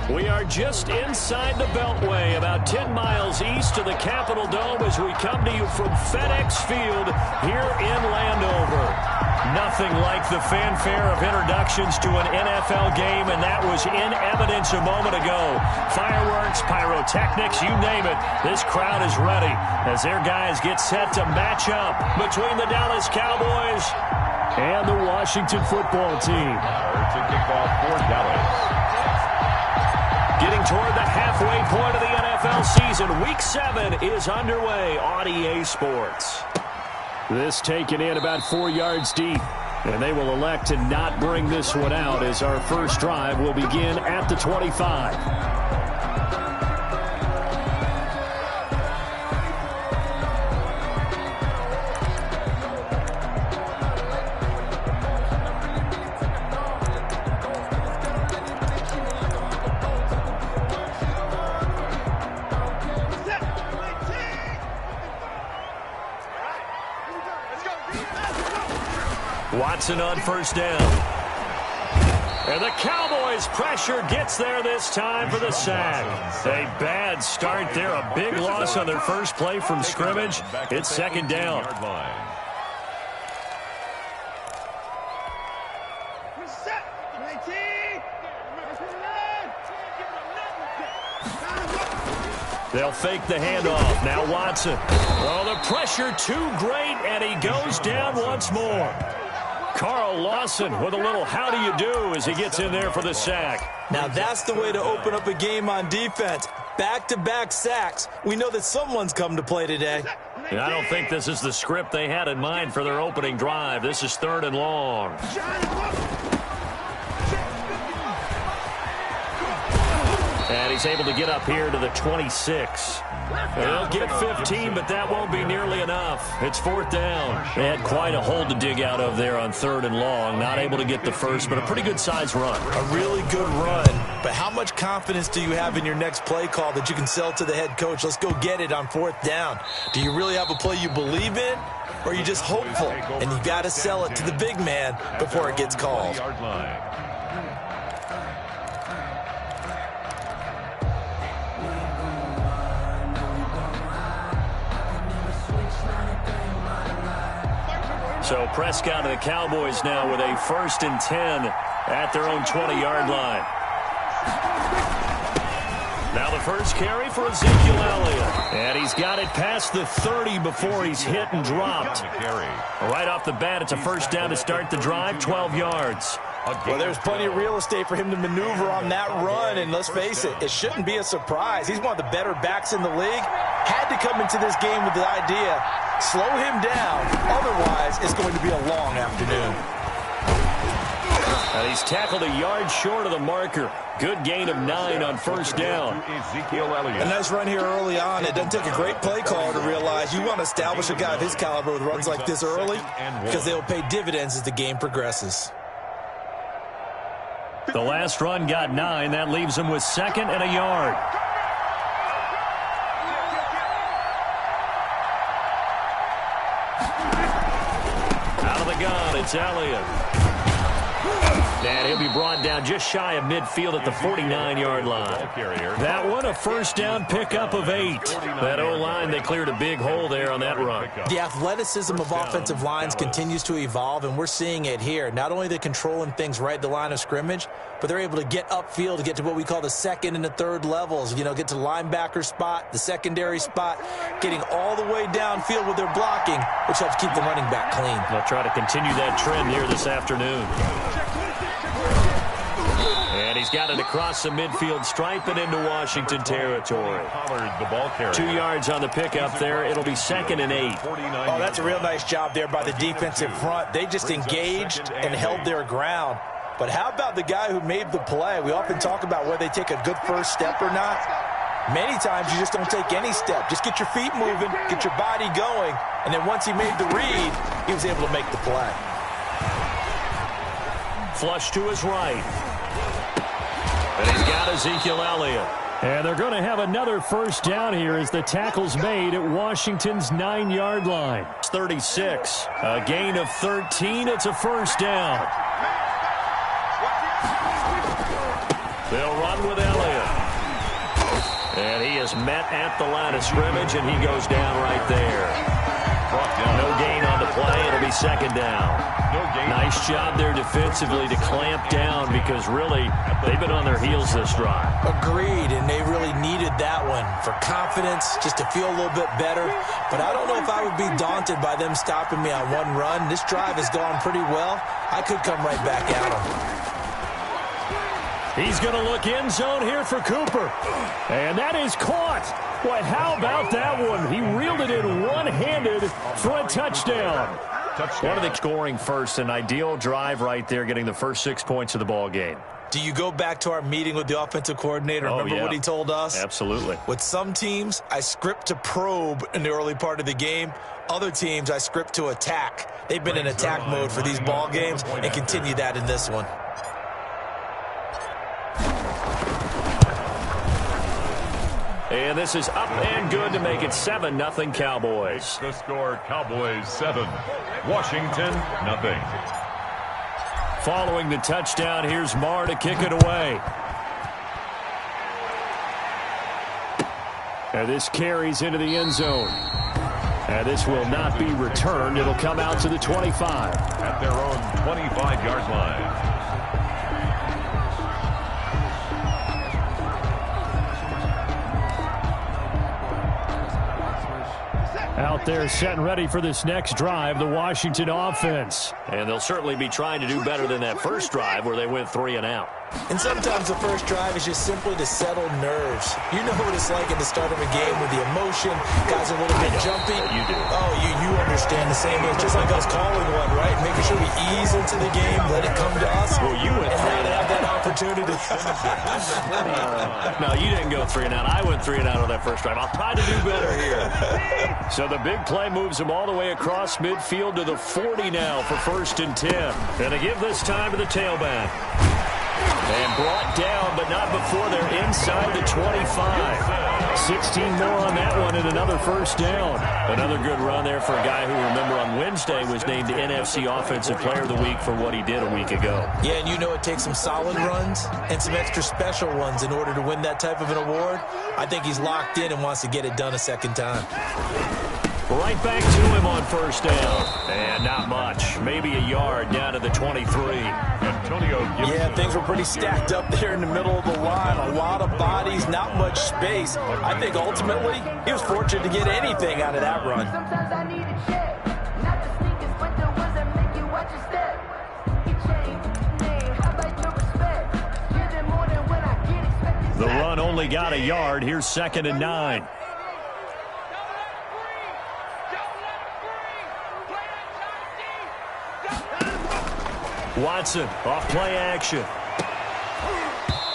We are just inside the Beltway, about 10 miles east of the Capitol Dome as we come to you from FedEx Field here in Landover. Nothing like the fanfare of introductions to an NFL game, and that was in evidence a moment ago. Fireworks, pyrotechnics, you name it. This crowd is ready as their guys get set to match up between the Dallas Cowboys and the Washington football team. To kick off for Dallas. Getting toward the halfway point of the NFL season, Week 7 is underway on EA Sports. This taken in about 4 yards deep, and they will elect to not bring this one out as our first drive will begin at the 25. Watson on first down. And the Cowboys' pressure gets there this time for the sack. A bad start there, a big loss on their first play from scrimmage. It's second down. They'll fake the handoff. Now Watson. Oh, the pressure too great, and he goes down once more. Carl Lawson with a little how do you do as he gets in there for the sack. Now that's the way to open up a game on defense. Back-to-back sacks. We know that someone's come to play today. And I don't think this is the script they had in mind for their opening drive. This is 3rd and long. And he's able to get up here to the 26. They'll get 15, but that won't be nearly enough. It's 4th down. They had quite a hole to dig out of there on 3rd and long. Not able to get the first, but a pretty good size run. A really good run. But how much confidence do you have in your next play call that you can sell to the head coach? Let's go get it on 4th down. Do you really have a play you believe in, or are you just hopeful? And you got to sell it to the big man before it gets called. So Prescott and the Cowboys now with a 1st and 10 at their own 20-yard line. Now the first carry for Ezekiel Elliott. And he's got it past the 30 before he's hit and dropped. Right off the bat, it's a first down to start the drive, 12 yards. Well, there's plenty of real estate for him to maneuver on that run, and let's face it, it shouldn't be a surprise. He's one of the better backs in the league. Had to come into this game with the idea, slow him down, otherwise it's going to be a long afternoon. And he's tackled a yard short of the marker. Good gain of 9 on first down. A nice run here early on. It doesn't take a great play caller to realize you want to establish a guy of his caliber with runs like this early because they'll pay dividends as the game progresses. The last run got 9. That leaves him with 2nd and a yard. Out of the gun, it's Elliott. And he'll be brought down just shy of midfield at the 49-yard line. That one, a first down pickup of 8. That O-line, they cleared a big hole there on that run. The athleticism of offensive lines continues to evolve, and we're seeing it here. Not only they're controlling things right at the line of scrimmage, but they're able to get upfield to get to what we call the 2nd and the 3rd levels. You know, get to the linebacker spot, the secondary spot, getting all the way downfield with their blocking, which helps keep the running back clean. They'll try to continue that trend here this afternoon. And he's got it across the midfield stripe and into Washington territory. 2 yards on the pickup there. It'll be 2nd and 8. Oh, that's a real nice job there by the defensive front. They just engaged and held their ground. But how about the guy who made the play? We often talk about whether they take a good first step or not. Many times you just don't take any step. Just get your feet moving, get your body going, and then once he made the read, he was able to make the play. Flush to his right. And he's got Ezekiel Elliott. And they're going to have another first down here as the tackle's made at Washington's 9-yard line. It's 36. A gain of 13. It's a first down. They'll run with Elliott. just met at the line of scrimmage, and he goes down right there. No gain on the play. It'll be second down. Nice job there defensively to clamp down because really they've been on their heels this drive. Agreed, and they really needed that one for confidence, just to feel a little bit better. But I don't know if I would be daunted by them stopping me on one run. This drive has gone pretty well. I could come right back at them. He's going to look end zone here for Cooper. And that is caught. Boy, how about that one? He reeled it in one-handed for a touchdown. One of the scoring first, an ideal drive right there, getting the first 6 points of the ball game. Do you go back to our meeting with the offensive coordinator? Remember what he told us? Absolutely. With some teams, I script to probe in the early part of the game. Other teams, I script to attack. They've been in attack mode for these ball games and continue that in this one. And this is up and good to make it 7-0 Cowboys. The score, Cowboys 7, Washington 0. Following the touchdown, here's Marr to kick it away. And this carries into the end zone. And this will not be returned. It'll come out to the 25. At their own 25-yard line. Out there set and ready for this next drive, the Washington offense. And they'll certainly be trying to do better than that first drive where they went 3 and out. And sometimes the first drive is just simply to settle nerves. You know what it's like at the start of a game with the emotion. Guys are a little bit jumpy. You do. Oh, you understand the same way. It's just like us calling one, right? Making sure we ease into the game, let it come to us. Well, you went and now to have that opportunity. No, you didn't go 3 and out. I went 3 and out on that first drive. I'll try to do better here. So the big play moves them all the way across midfield to the 40 now for 1st and 10. And to give this time to the tailback. And brought down, but not before they're inside the 25. 16 more on that one and another first down. Another good run there for a guy who, remember, on Wednesday was named NFC Offensive Player of the Week for what he did a week ago. Yeah, and you know it takes some solid runs and some extra special ones in order to win that type of an award. I think he's locked in and wants to get it done a second time. Right back to him on first down. And not much. Maybe a yard down to the 23. Yeah, things were pretty stacked up there in the middle of the line. A lot of bodies, not much space. I think ultimately he was fortunate to get anything out of that run. The run only got a yard. Here's 2nd and 9. Watson, off play action.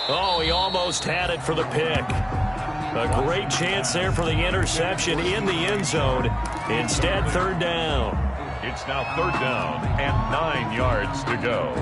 Oh, he almost had it for the pick. A great chance there for the interception in the end zone. Instead, 3rd down. It's now 3rd down and 9 yards to go.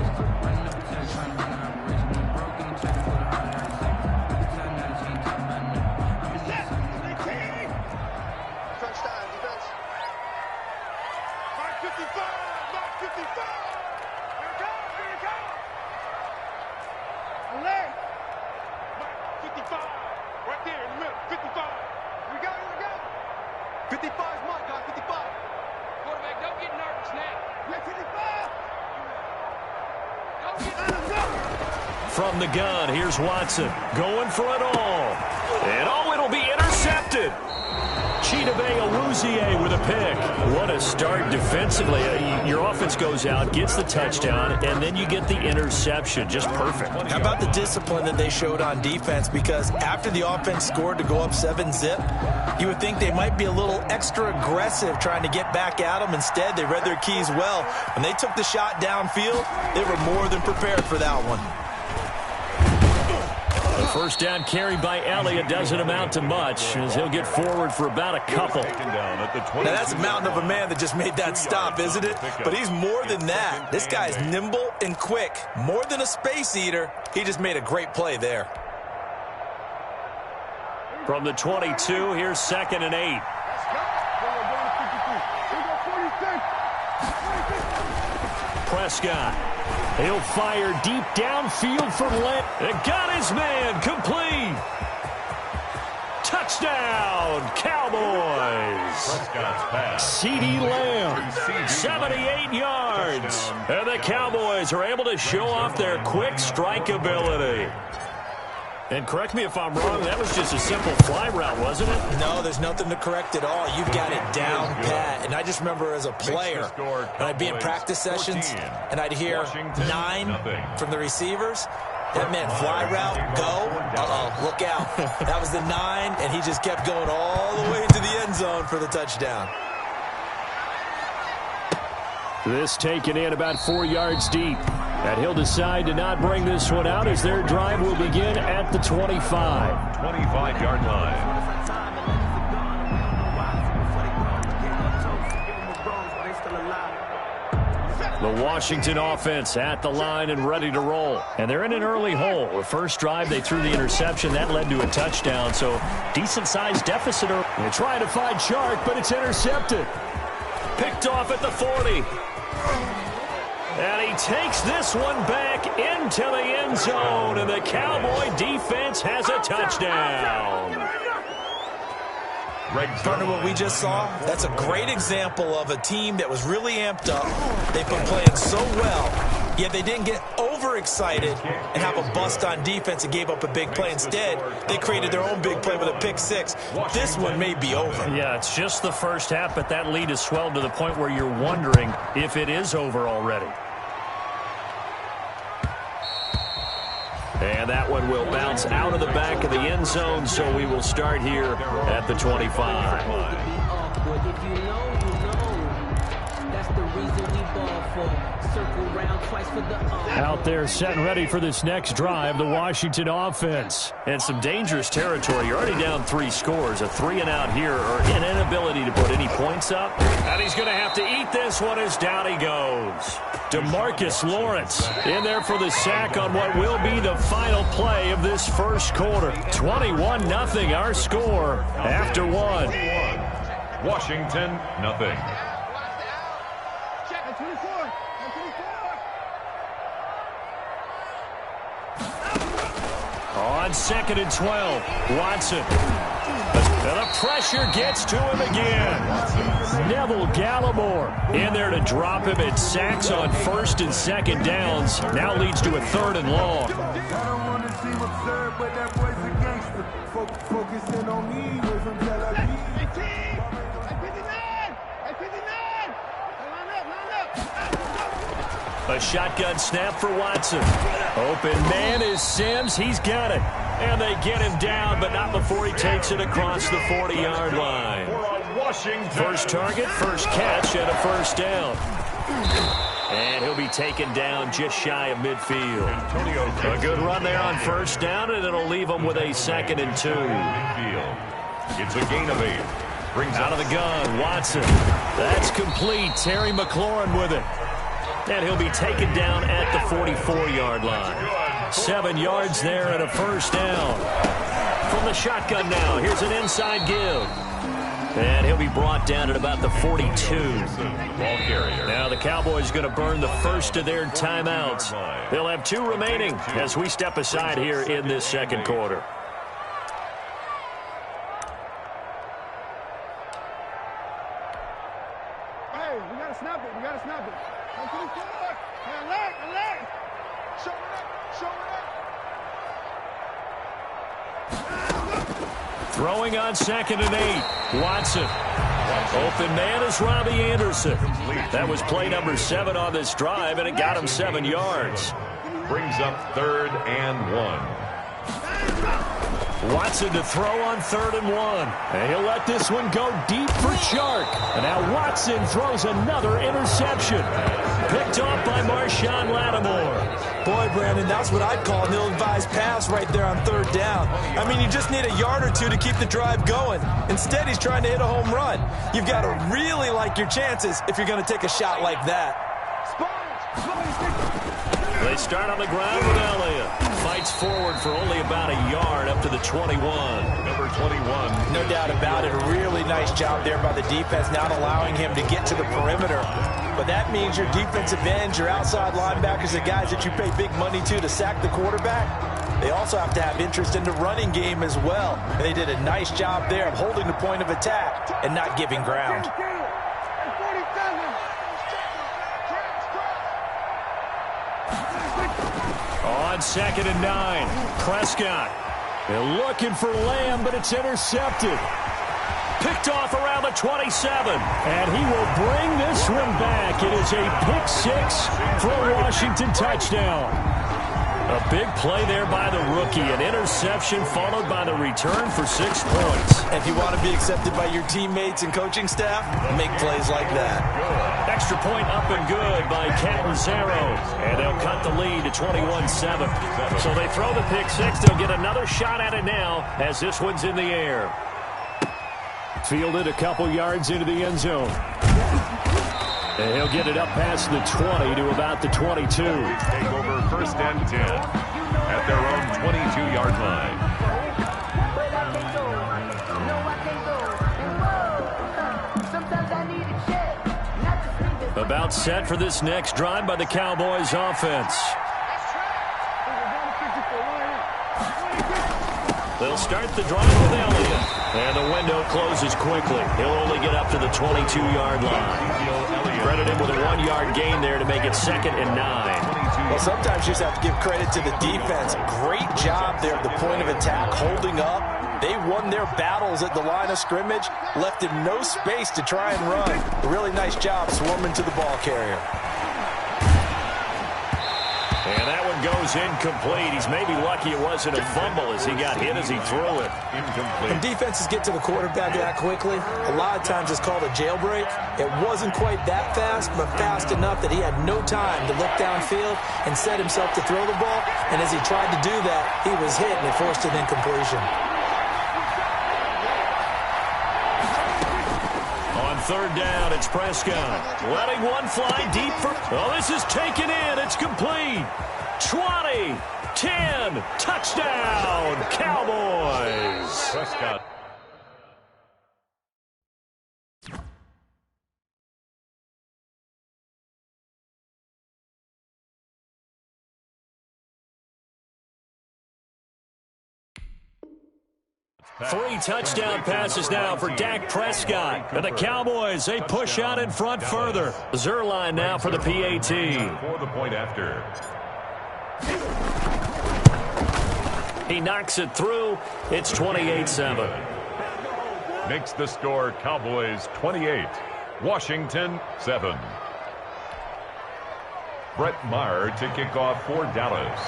From the gun, here's Watson going for it all. And oh, it'll be intercepted. Chidobe Awuzie with a pick. What a start defensively. Your offense goes out, gets the touchdown, and then you get the interception. Just perfect. How about the discipline that they showed on defense? Because after the offense scored to go up 7-zip, you would think they might be a little extra aggressive trying to get back at them. Instead, they read their keys well. When they took the shot downfield, they were more than prepared for that one. The first down carry by Elliott doesn't amount to much as he'll get forward for about a couple. Now that's a mountain of a man that just made that stop, isn't it? But he's more than that. This guy's nimble and quick. More than a space eater. He just made a great play there. From the 22, here's 2nd and 8. Prescott. He'll fire deep downfield from Lent. And got his man complete. Touchdown. Cowboys. CeeDee Lamb, 78 yards. And the Cowboys are able to show off their quick strike ability. And correct me if I'm wrong, that was just a simple fly route, wasn't it? No, there's nothing to correct at all. You've got it down pat. And I just remember as a player, when I'd be in practice sessions, and I'd hear 9 from the receivers. That meant fly route, go. Uh-oh, look out. That was the 9, and he just kept going all the way into the end zone for the touchdown. This taken in about 4 yards deep. And he'll decide to not bring this one out as their drive will begin at the 25. 25-yard line. The Washington offense at the line and ready to roll. And they're in an early hole. The first drive, they threw the interception. That led to a touchdown. So decent-sized deficit. They're trying to find Chark, but it's intercepted. Picked off at the 40. And he takes this one back into the end zone. And the Cowboy defense has a touchdown. Partner, what we just saw, that's a great example of a team that was really amped up. They've been playing so well, yet they didn't get overexcited and have a bust on defense and gave up a big play. Instead, they created their own big play with a pick 6. This one may be over. Yeah, it's just the first half, but that lead has swelled to the point where you're wondering if it is over already. And that one will bounce out of the back of the end zone, so we will start here at the 25. Out there set and ready for this next drive, the Washington offense. And some dangerous territory. You're already down 3 scores. A 3-and-out here, or an inability to put any points up. And he's going to have to eat this one as down he goes. DeMarcus Lawrence in there for the sack on what will be the final play of this first quarter. 21-0 our score after 1. Washington, nothing. On 2nd and 12, Watson. And the pressure gets to him again. Neville Gallimore in there to drop him at sacks on 1st and 2nd downs. Now leads to a 3rd and long. A shotgun snap for Watson. Open man is Sims. He's got it. And they get him down, but not before he takes it across the 40-yard line. First target, first catch, and a first down. And he'll be taken down just shy of midfield. A good run there on first down, and it'll leave him with a 2nd and 2. It's a gain of 8. Brings out of the gun, Watson. That's complete. Terry McLaurin with it. And he'll be taken down at the 44-yard line. 7 yards there and a first down. From the shotgun now, here's an inside give. And he'll be brought down at about the 42. Now the Cowboys going to burn the first of their timeouts. They'll have 2 remaining as we step aside here in this second quarter. Hey, we got to snap it. We got to snap it. Throwing on 2nd and 8. Watson. Open man is Robbie Anderson. That was play number 7 on this drive, and it got him 7 yards. Brings up 3rd and 1. Watson to throw on 3rd and 1. And he'll let this one go deep for Chark. And now Watson throws another interception. Picked off by Marshawn Lattimore. Boy, Brandon, that's what I'd call an ill-advised pass right there on 3rd down. I mean, you just need a yard or 2 to keep the drive going. Instead, he's trying to hit a home run. You've got to really like your chances if you're going to take a shot like that. They start on the ground with Elliott. Fights forward for only about a yard up to the 21. Number 21. No doubt about it. A really nice job there by the defense, not allowing him to get to the perimeter. But that means your defensive ends, your outside linebackers, the guys that you pay big money to sack the quarterback, they also have to have interest in the running game as well. And they did a nice job there of holding the point of attack and not giving ground. On 2nd and 9, Prescott. They're looking for Lamb, but it's intercepted. Picked off around the 27, and he will bring this one back. It is a pick 6 for a Washington touchdown. A big play there by the rookie. An interception followed by the return for 6 points. If you want to be accepted by your teammates and coaching staff, make plays like that. Extra point up and good by Catanzaro. And they'll cut the lead to 21-7. So they throw the pick 6. They'll get another shot at it now as this one's in the air. Fielded a couple yards into the end zone. And he'll get it up past the 20 to about the 22. Take over 1st and 10 at their own 22-yard line. About set for this next drive by the Cowboys offense. They'll start the drive with Elliott. And the window closes quickly. He'll only get up to the 22-yard line. Credit him with a 1-yard gain there to make it 2nd and 9. Well, sometimes you just have to give credit to the defense. Great job there at the point of attack, holding up. They won their battles at the line of scrimmage, left him no space to try and run. A really nice job swarming to the ball carrier. And that one goes incomplete. He's maybe lucky it wasn't a fumble as he got hit as he threw it. Incomplete. When defenses get to the quarterback that quickly, a lot of times it's called a jailbreak. It wasn't quite that fast, but fast enough that he had no time to look downfield and set himself to throw the ball. And as he tried to do that, he was hit and it forced an incompletion. On 3rd down, it's Prescott. Letting one fly deep for... Oh, this is taken in. It's complete. 20, 10, touchdown, Cowboys. Prescott. Three touchdown passes now for Dak Prescott. And the Cowboys, they push out in front further. Zerline now for the PAT. For the point after. He knocks it through. It's 28-7. Makes the score Cowboys 28, Washington 7. Brett Maher to kick off for Dallas.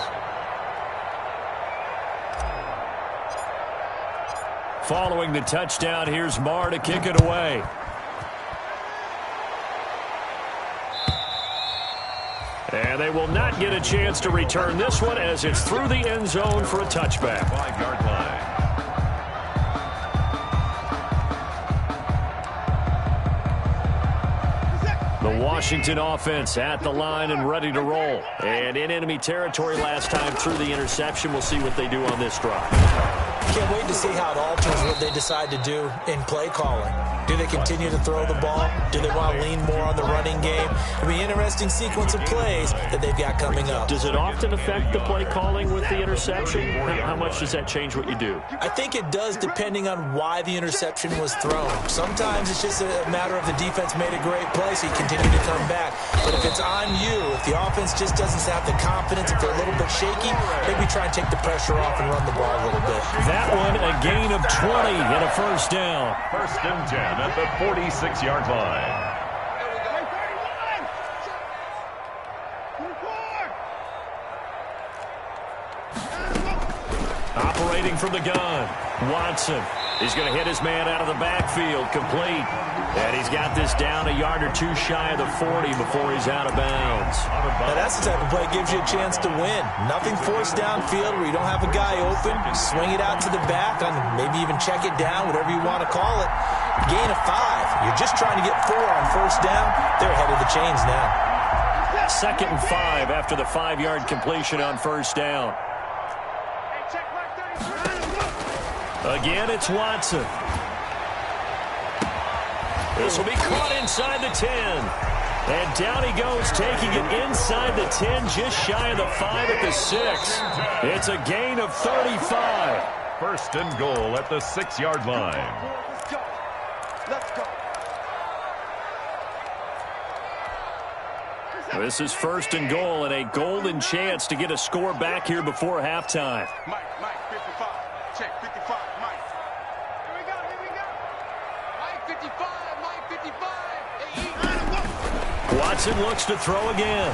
Following the touchdown, here's Maher to kick it away. And they will not get a chance to return this one as it's through the end zone for a touchback. 5-yard line. The Washington offense at the line and ready to roll. And in enemy territory last time through the interception. We'll see what they do on this drive. Can't wait to see how it alters what they decide to do in play calling. Do they continue to throw the ball? Do they want to lean more on the running game? It'll be an interesting sequence of plays that they've got coming up. Does it often affect the play calling with the interception? How much does that change what you do? I think it does depending on why the interception was thrown. Sometimes it's just a matter of the defense made a great play, so you continue to come back. But if it's on you, if the offense just doesn't have the confidence, if they're a little bit shaky, maybe try and take the pressure off and run the ball a little bit. That one, a gain of 20 and a first down. 1st and 10 at the 46-yard line. Operating from the gun, Watson. He's going to hit his man out of the backfield, complete. And he's got this down a yard or two shy of the 40 before he's out of bounds. Now that's the type of play that gives you a chance to win. Nothing forced downfield where you don't have a guy open. Swing it out to the back, and maybe even check it down, whatever you want to call it. Gain of 5. You're just trying to get 4 on first down. They're ahead of the chains now. 2nd and 5 after the 5-yard completion on first down. Again, it's Watson. This will be caught inside the 10. And down he goes, taking it inside the 10, just shy of the 5 at the 6. It's a gain of 35. First and goal at the 6-yard line. Let's go. This is first and goal and a golden chance to get a score back here before halftime. Mike, 55. Check, 55, Mike. Here we go. Mike, 55. Watson looks to throw again.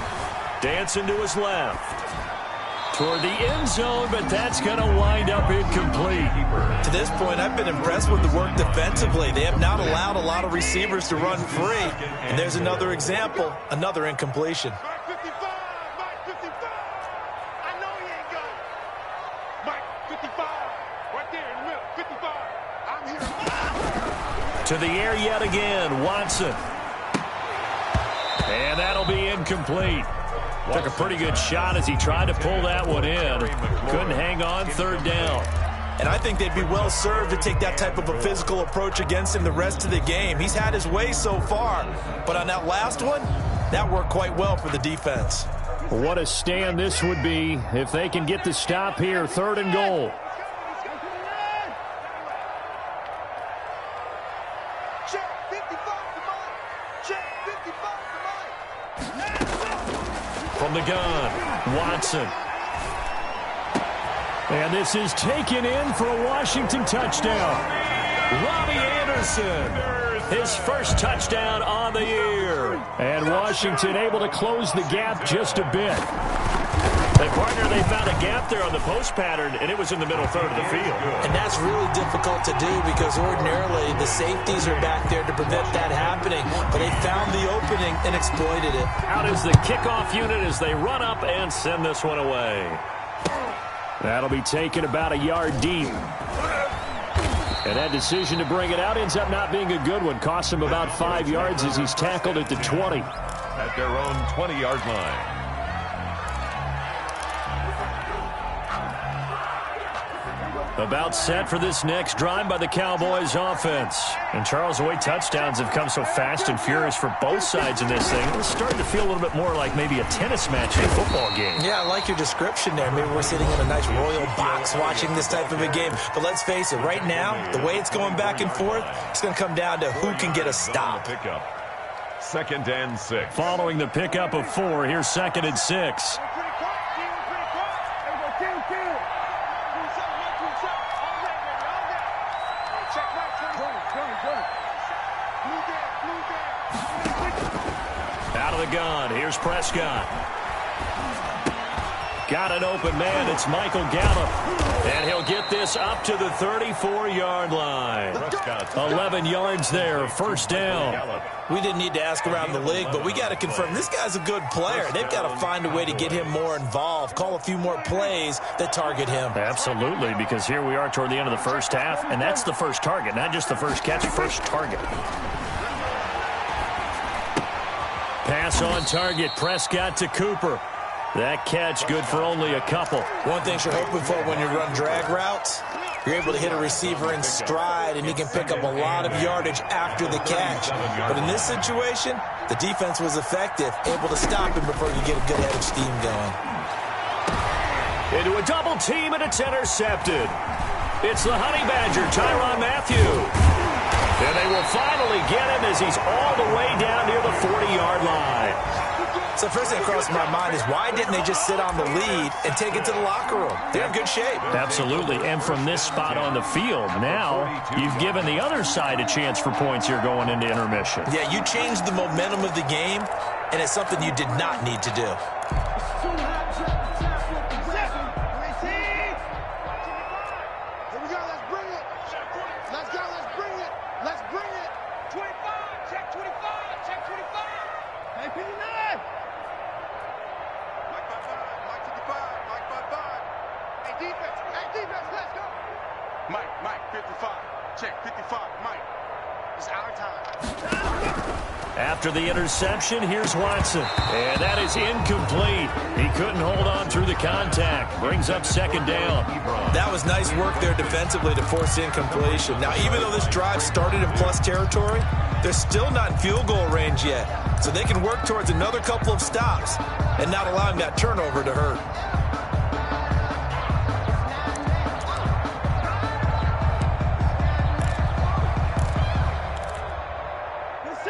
Dancing to his left. Toward the end zone, but that's going to wind up incomplete. To this point, I've been impressed with the work defensively. They have not allowed a lot of receivers to run free. And there's another example, another incompletion. Mike 55. I know he ain't got it. Mike 55. Right there in the middle. 55. I'm here. To the air yet again, Watson. And that'll be incomplete. Took a pretty good shot as he tried to pull that one in. Couldn't hang on, third down. And I think they'd be well served to take that type of a physical approach against him the rest of the game. He's had his way so far. But on that last one, that worked quite well for the defense. What a stand this would be if they can get the stop here, third and goal. Check 55 to Mike. Check 55 to Mike. From the gun, Watson. And this is taken in for a Washington touchdown. Robbie Anderson, his first touchdown on the year. And Washington able to close the gap just a bit. And partner, they found a gap there on the post pattern, and it was in the middle third of the field. And that's really difficult to do because ordinarily the safeties are back there to prevent that happening. But they found the opening and exploited it. Out is the kickoff unit as they run up and send this one away. That'll be taken about a yard deep. And that decision to bring it out ends up not being a good one. Costs him about 5 yards as he's tackled at the 20. At their own 20-yard line. About set for this next drive by the Cowboys offense. And Charles, the way touchdowns have come so fast and furious for both sides in this thing, it's starting to feel a little bit more like maybe a tennis match in a football game. Yeah, I like your description there. Maybe we're sitting in a nice royal box watching this type of a game. But let's face it, right now, the way it's going back and forth, it's going to come down to who can get a stop. Pickup. 2nd and 6. Following the pickup of 4, here's 2nd and 6. Out of the gun, here's Prescott. Got an open man, it's Michael Gallup. And he'll get this up to the 34-yard line. 11 yards there, first down. We didn't need to ask around the league, but we got to confirm this guy's a good player. They've got to find a way to get him more involved, call a few more plays that target him. Absolutely, because here we are toward the end of the first half, and that's the first target, not just the first catch, first target. Pass on target, Prescott to Cooper. That catch good for only a couple. One thing you're hoping for when you run drag routes, you're able to hit a receiver in stride, and he can pick up a lot of yardage after the catch. But in this situation, the defense was effective, able to stop him before you get a good head of steam going. Into a double team, and it's intercepted. It's the Honey Badger, Tyrann Mathieu. And they will finally get him as he's all the way down near the 40-yard line. So first thing that crossed my mind is why didn't they just sit on the lead and take it to the locker room? They're in good shape. Absolutely, and from this spot on the field, now you've given the other side a chance for points here going into intermission. Yeah, you changed the momentum of the game, and it's something you did not need to do. Mike, 55. Check, 55, Mike. It's our time. After the interception, here's Watson. And that is incomplete. He couldn't hold on through the contact. Brings up second down. That was nice work there defensively to force incompletion. Now, even though this drive started in plus territory, they're still not in field goal range yet. So they can work towards another couple of stops and not allowing that turnover to hurt.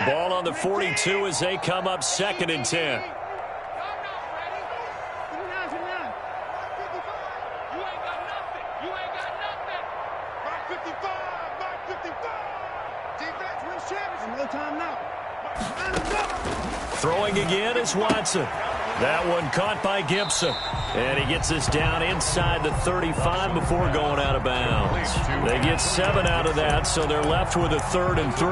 Ball on the 42 as they come up 2nd and 10. Throwing again is Watson. That one caught by Gibson. And he gets this down inside the 35 before going out of bounds. They get 7 out of that, so they're left with a 3rd and 3.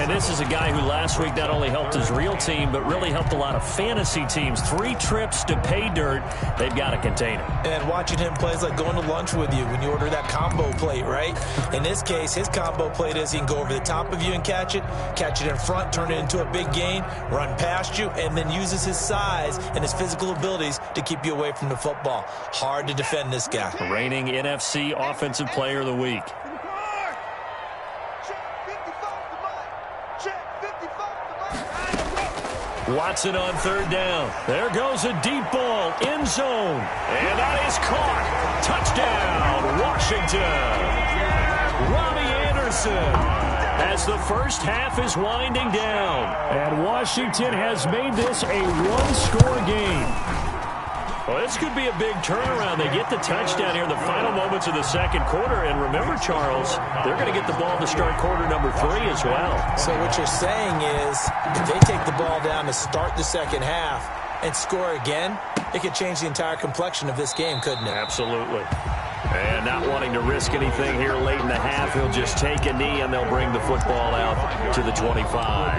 And this is a guy who last week not only helped his real team, but really helped a lot of fantasy teams. 3 trips to pay dirt. They've got to contain him. And watching him play is like going to lunch with you when you order that combo plate, right? In this case, his combo plate is he can go over the top of you and catch it in front, turn it into a big gain, run past you, and then uses his size and his physical abilities to keep you away from the football. Hard to defend this guy. Reigning NFC Offensive Player of the Week. Watson on 3rd down. There goes a deep ball, end zone. And that is caught. Touchdown, Washington. Robbie Anderson. As the first half is winding down. And Washington has made this a one-score game. Well, this could be a big turnaround. They get the touchdown here in the final moments of the second quarter. And remember, Charles, they're going to get the ball to start quarter number 3 as well. So what you're saying is if they take the ball down to start the second half and score again, it could change the entire complexion of this game, couldn't it? Absolutely. And not wanting to risk anything here late in the half, he'll just take a knee and they'll bring the football out to the 25.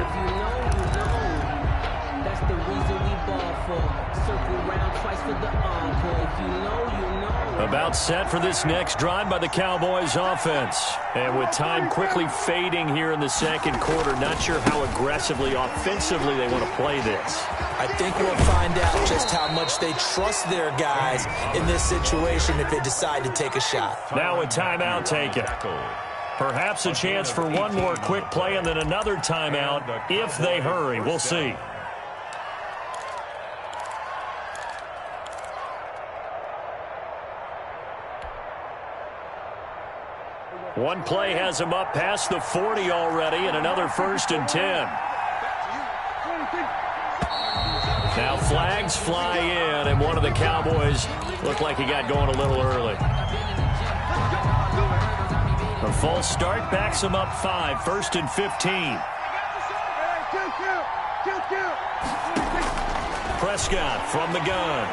That's the reason we ball for. Circle round twice for the encore. If you know, you know. About set for this next drive by the Cowboys offense. And with time quickly fading here in the second quarter, not sure how aggressively, offensively they want to play this. I think we'll find out just how much they trust their guys in this situation if they decide to take a shot. Now a timeout taken. Perhaps a chance for one more quick play and then another timeout if they hurry. We'll see. One play has him up past the 40 already, and another 1st and 10. Now flags fly in, and one of the Cowboys looked like he got going a little early. A false start backs him up 5, 1st and 15. Prescott from the gun.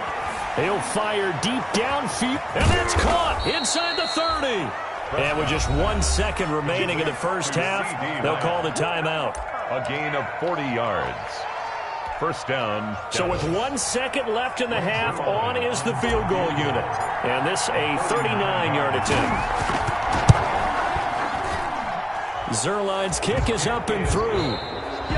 He'll fire deep downfield, and that's caught inside the 30. And with just 1 second remaining in the first half, they'll call the timeout. A gain of 40 yards. First down. So with 1 second left in the half, on is the field goal unit. And this a 39-yard attempt. Zerline's kick is up and through.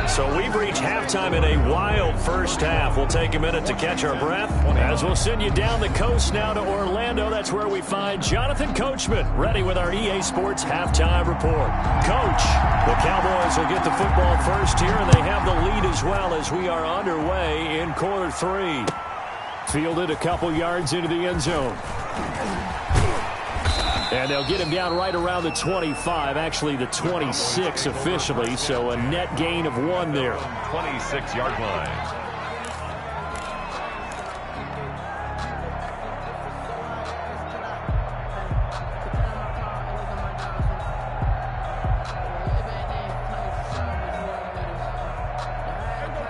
So we've reached halftime in a wild first half. We'll take a minute to catch our breath as we'll send you down the coast now to Orlando. That's where we find Jonathan Coachman ready with our EA Sports halftime report. Coach, the Cowboys will get the football first here, and they have the lead as well as we are underway in quarter 3. Fielded a couple yards into the end zone. And they'll get him down right around the 25, actually the 26 officially, so a net gain of 1 there. 26-yard line.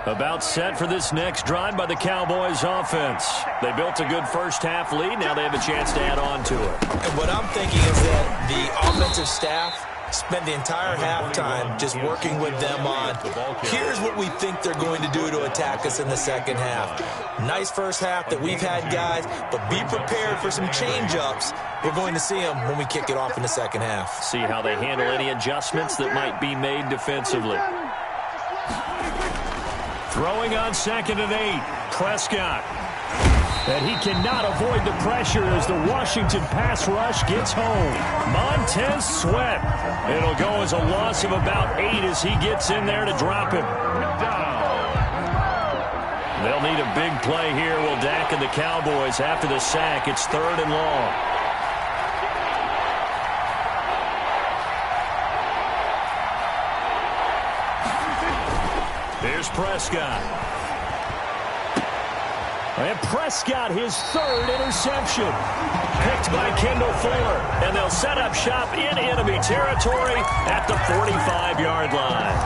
About set for this next drive by the Cowboys offense. They built a good first half lead. Now they have a chance to add on to it. And what I'm thinking is that the offensive staff spent the entire halftime just working with them on, here's what we think they're going to do to attack us in the second half. Nice first half that we've had, guys, but be prepared for some change-ups. We're going to see them when we kick it off in the second half. See how they handle any adjustments that might be made defensively. Throwing on 2nd and 8, Prescott. And he cannot avoid the pressure as the Washington pass rush gets home. Montez Sweat. It'll go as a loss of about 8 as he gets in there to drop him. They'll need a big play here. Will Dak and the Cowboys after the sack. It's 3rd and long. Here's Prescott. And Prescott, his 3rd interception. Picked by Kendall Fuller. And they'll set up shop in enemy territory at the 45-yard line.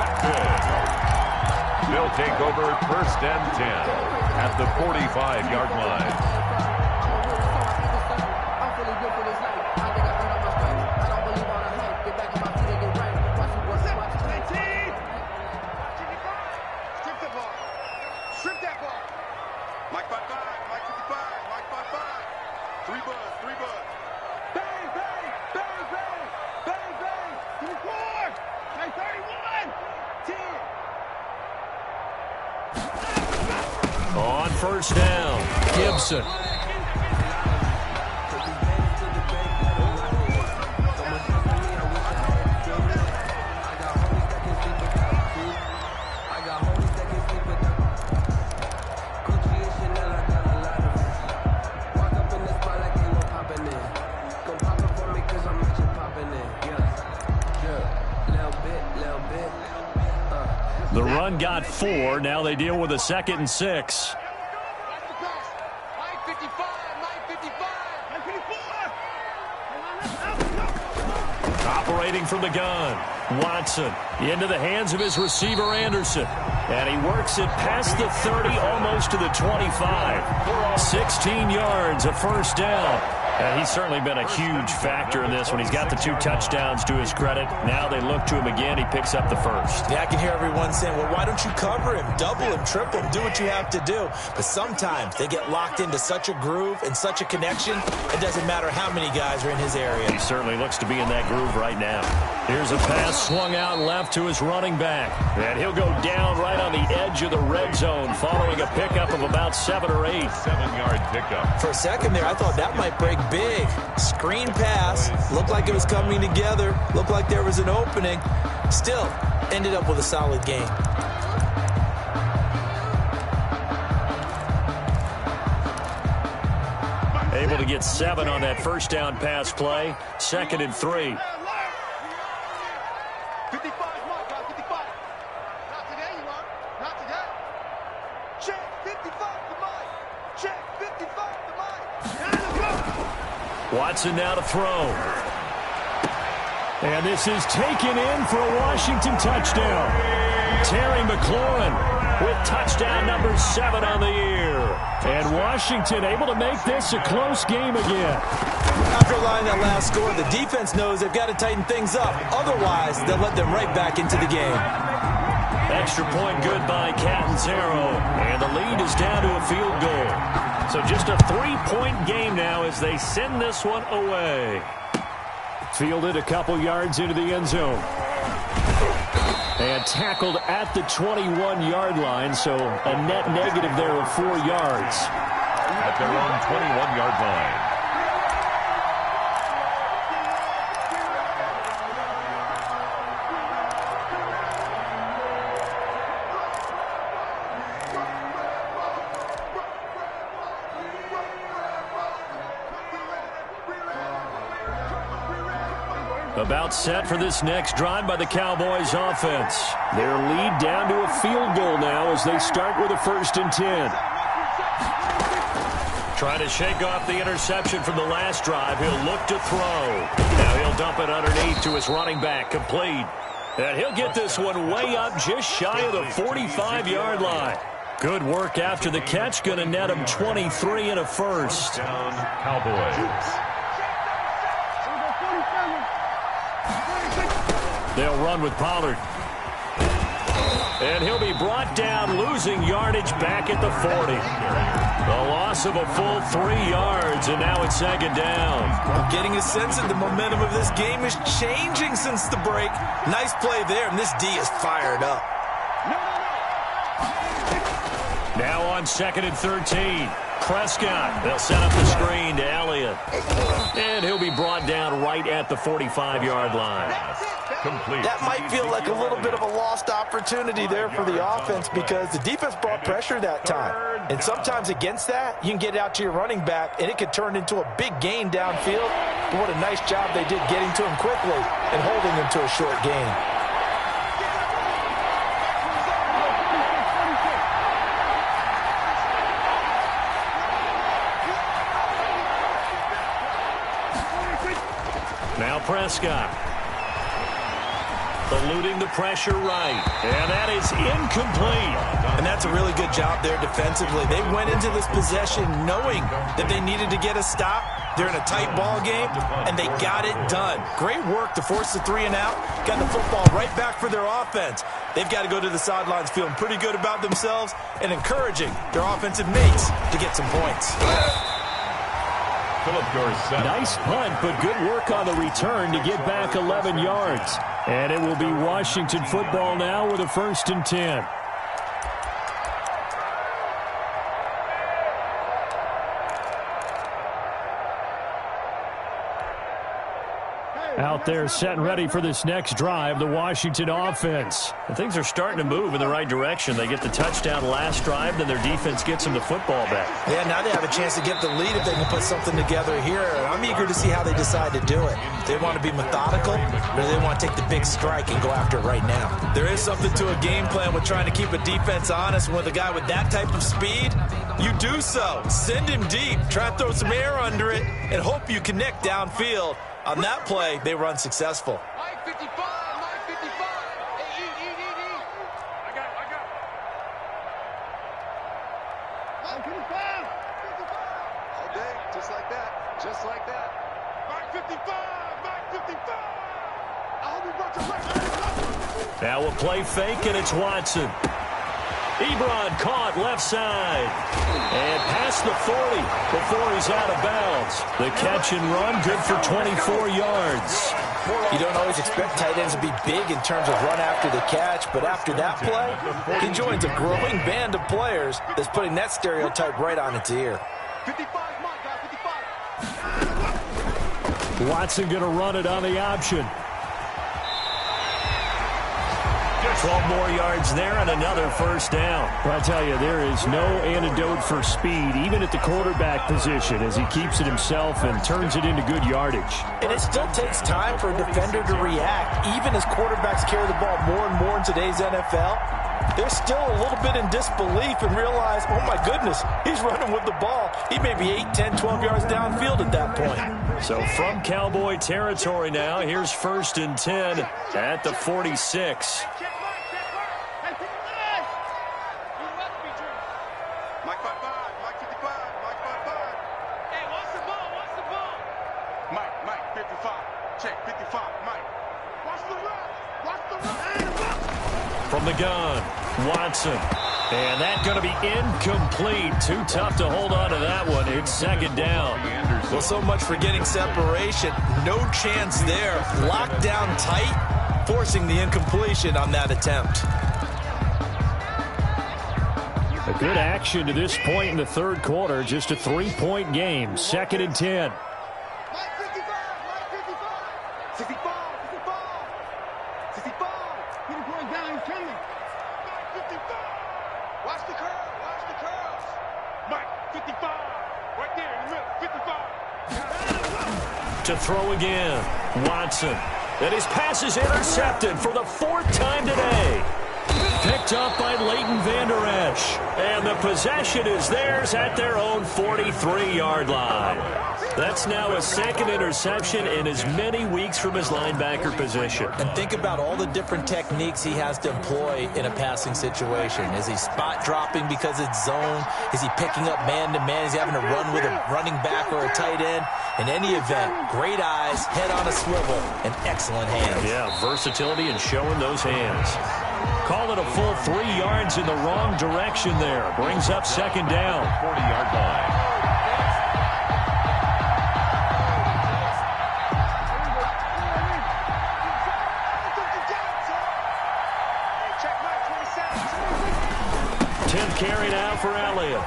They'll take over 1st and 10 at the 45-yard line. On 1st down, Gibson. The run got 4. Now they deal with a 2nd and 6. Operating from the gun. Watson into the hands of his receiver, Anderson. And he works it past the 30, almost to the 25. 16 yards, a 1st down. And he's certainly been a huge factor in this when he's got the 2 touchdowns to his credit. Now they look to him again. He picks up the 1st. Yeah, I can hear everyone saying, well, why don't you cover him, double him, triple him, do what you have to do. But sometimes they get locked into such a groove and such a connection, it doesn't matter how many guys are in his area. He certainly looks to be in that groove right now. Here's a pass swung out left to his running back. And he'll go down right on the edge of the red zone following a pickup of about 7 or 8. 7-yard pickup. For a second there, I thought that might break big. Screen pass. Looked like it was coming together. Looked like there was an opening. Still, ended up with a solid game. Able to get 7 on that 1st down pass play. 2nd and 3. 55, mark, 55. Not today, you are. Not today. Check 55 to Mike. Check 55 to Mike. Watson now to throw. And this is taken in for a Washington touchdown. Terry McLaurin with touchdown number 7 on the year. And Washington able to make this a close game again. After allowing that last score, the defense knows they've got to tighten things up. Otherwise, they'll let them right back into the game. Extra point good by Catanzaro. And the lead is down to a field goal. So just a 3-point game now as they send this one away. Fielded a couple yards into the end zone. And tackled at the 21-yard line, so a net negative there of 4 yards. At their own 21-yard line. About set for this next drive by the Cowboys offense. Their lead down to a field goal now as they start with a 1st and 10. Trying to shake off the interception from the last drive. He'll look to throw. Now he'll dump it underneath to his running back, complete. And he'll get this one way up just shy of the 45-yard line. Good work after the catch. Going to net him 23 and a 1st. Down, Cowboys. They'll run with Pollard. And he'll be brought down, losing yardage back at the 40. A loss of a full 3 yards, and now it's second down. I'm getting a sense that the momentum of this game is changing since the break. Nice play there, and this D is fired up. Now on 2nd and 13. Prescott. They'll set up the screen to Elliott. And he'll be brought down right at the 45-yard line. Complete. That might feel like a little bit of a lost opportunity there for the offense because the defense brought pressure that time. And sometimes against that, you can get out to your running back, and it could turn into a big gain downfield. But what a nice job they did getting to him quickly and holding him to a short gain. Now Prescott. Eluding the pressure right. And that is incomplete. And that's a really good job there defensively. They went into this possession knowing that they needed to get a stop. They're in a tight ball game, and they got it done. Great work to force the 3 and out. Got the football right back for their offense. They've got to go to the sidelines feeling pretty good about themselves and encouraging their offensive mates to get some points. Nice punt, but good work on the return to get back 11 yards. And it will be Washington football now with a 1st and 10. Out there set and ready for this next drive, the Washington offense. And things are starting to move in the right direction. They get the touchdown last drive, then their defense gets them the football back. Yeah, now they have a chance to get the lead if they can put something together here. I'm eager to see how they decide to do it. They want to be methodical, or do they want to take the big strike and go after it right now? There is something to a game plan with trying to keep a defense honest. With a guy with that type of speed, you do so. Send him deep, try to throw some air under it, and hope you connect downfield. On that play, they were unsuccessful. Mike 55, Mike 55. Hey, eat. I got it. Mike 55. All day, just like that. Mike 55, Mike 55. I hope you brought your right. Now a play fake, and it's Watson. Ebron caught left side. And past the 40 before he's out of bounds. The catch and run, good for 24 yards. You don't always expect tight ends to be big in terms of run after the catch, but after that play, he joins a growing band of players that's putting that stereotype right on its ear. 55, Mike, 55. Watson going to run it on the option. 12 more yards there and another 1st down. I tell you, there is no antidote for speed, even at the quarterback position, as he keeps it himself and turns it into good yardage. And it still takes time for a defender to react, even as quarterbacks carry the ball more and more in today's NFL. They're still a little bit in disbelief and realize, oh my goodness, he's running with the ball. He may be 8, 10, 12 yards downfield at that point. So from Cowboy territory now, here's 1st and 10 at the 46. Mike 55, Mike 55, Mike 55. Hey, what's the ball? Mike 55. Check 55, Mike. Watch the run. From the gun, Watson. And that's going to be incomplete. Too tough to hold on to that one. It's 2nd down. Well, so much for getting separation. No chance there. Locked down tight, forcing the incompletion on that attempt. A good action to this point in the 3rd quarter. Just a 3-point game. 2nd and 10. Mike 55, Mike 55. 55. Get him going down, he's coming. Mike 55. Watch the curls. Mike 55. Right there in the middle, 55. To throw again, Watson. And his pass is intercepted for the 4th time today. Picked up by Leighton Vander Esch. And the possession is theirs at their own 43-yard line. That's now a second interception in as many weeks from his linebacker position. And think about all the different techniques he has to employ in a passing situation. Is he spot dropping because it's zone? Is he picking up man-to-man? Is he having to run with a running back or a tight end? In any event, great eyes, head on a swivel, and excellent hands. Yeah, versatility and showing those hands. Call it a full 3 yards in the wrong direction there. Brings up second down. 40-yard line. Carry now for Elliott.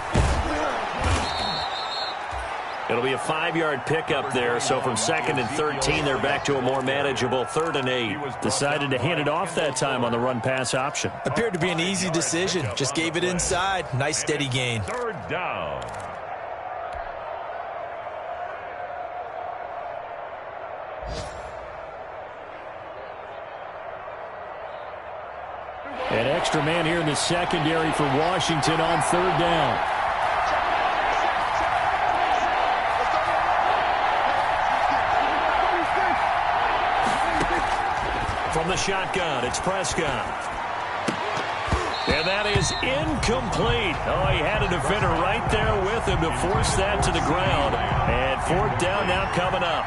It'll be a 5-yard pickup there, so from 2nd and 13, they're back to a more manageable 3rd and 8. Decided to hand it off that time on the run-pass option. Appeared to be an easy decision. Just gave it inside. Nice, steady gain. 3rd down. An extra man here in the secondary for Washington on 3rd down. From the shotgun, it's Prescott. And that is incomplete. Oh, he had a defender right there with him to force that to the ground. And 4th down now coming up.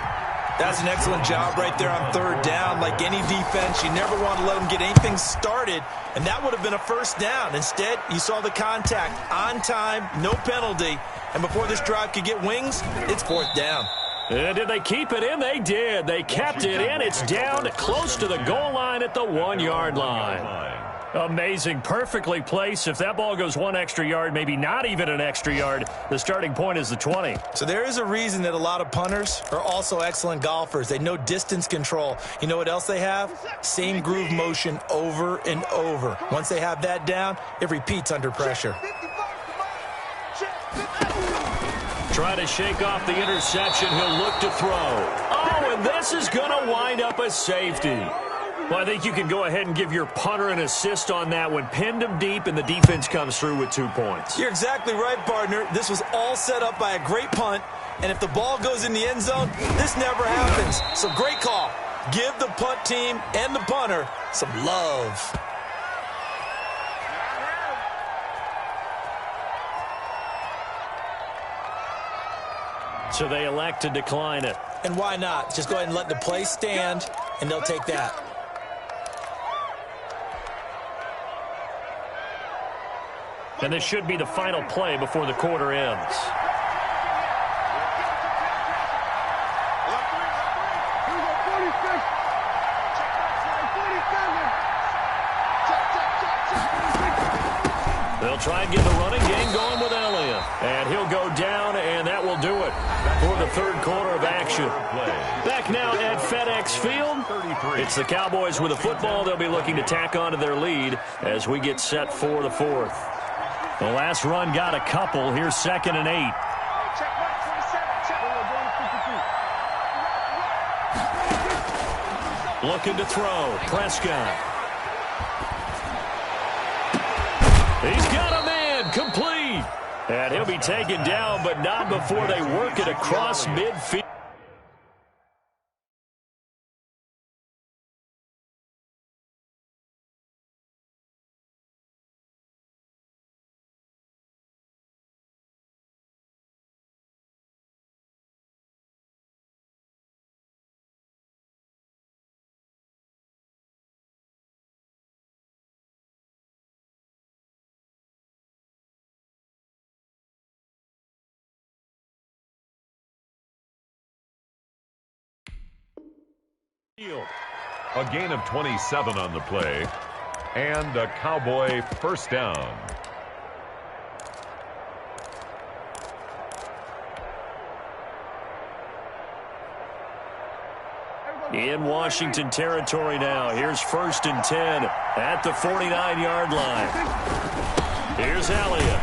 That's an excellent job right there on 3rd down. Like any defense, you never want to let them get anything started, and that would have been a 1st down. Instead, you saw the contact on time, no penalty, and before this drive could get wings, it's 4th down. And did they keep it in? They did. They kept it in. It's down close to the goal line at the 1-yard line. Amazing. Perfectly placed. If that ball goes 1 extra yard, maybe not even an extra yard, the starting point is the 20. So there is a reason that a lot of punters are also excellent golfers. They know distance control. You know what else they have? Same groove motion over and over. Once they have that down, it repeats under pressure. Try to shake off the interception. He'll look to throw. Oh, and this is going to wind up a safety. Well, I think you can go ahead and give your punter an assist on that one. Pinned him deep, and the defense comes through with 2 points. You're exactly right, partner. This was all set up by a great punt, and if the ball goes in the end zone, this never happens. So great call. Give the punt team and the punter some love. So they elect to decline it. And why not? Just go ahead and let the play stand, and they'll take that. And this should be the final play before the quarter ends. They'll try and get the running game going with Elliott. And he'll go down, and that will do it for the 3rd quarter of action. Back now at FedEx Field. It's the Cowboys with a football. They'll be looking to tack on to their lead as we get set for the 4th. The last run got a couple. Here's 2nd and 8. Looking to throw. Prescott. He's got a man. Complete. And he'll be taken down, but not before they work it across midfield. A gain of 27 on the play, and a Cowboy 1st down. In Washington territory now. Here's 1st and 10 at the 49-yard line. Here's Elliott.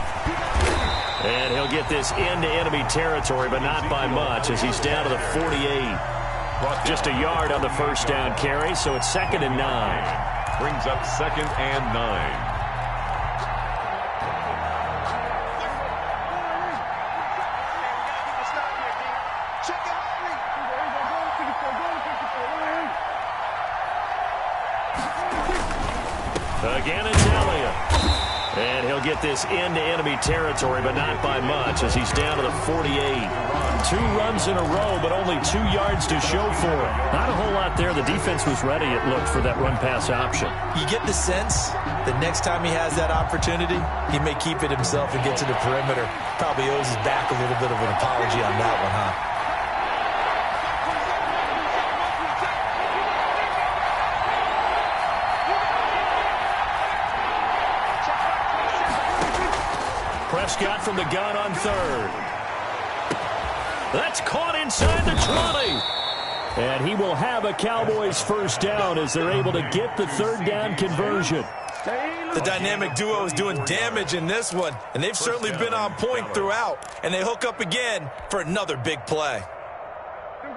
And he'll get this into enemy territory, but not by much as he's down to the 48. Just a yard on the 1st down carry, so it's 2nd and 9. brings up 2nd and 9. Again, it's Elliott. And he'll get this into enemy territory, but not by much as he's down to the 48. 2 runs in a row, but only 2 yards to show for it. Not a whole lot there. The defense was ready, it looked, for that run-pass option. You get the sense that next time he has that opportunity, he may keep it himself and get to the perimeter. Probably owes his back a little bit of an apology on that one, huh? Prescott from the gun on 3rd. That's caught inside the 20. And he will have a Cowboys first down as they're able to get the 3rd down conversion. The dynamic duo is doing damage in this one, and they've certainly been on point throughout. And they hook up again for another big play.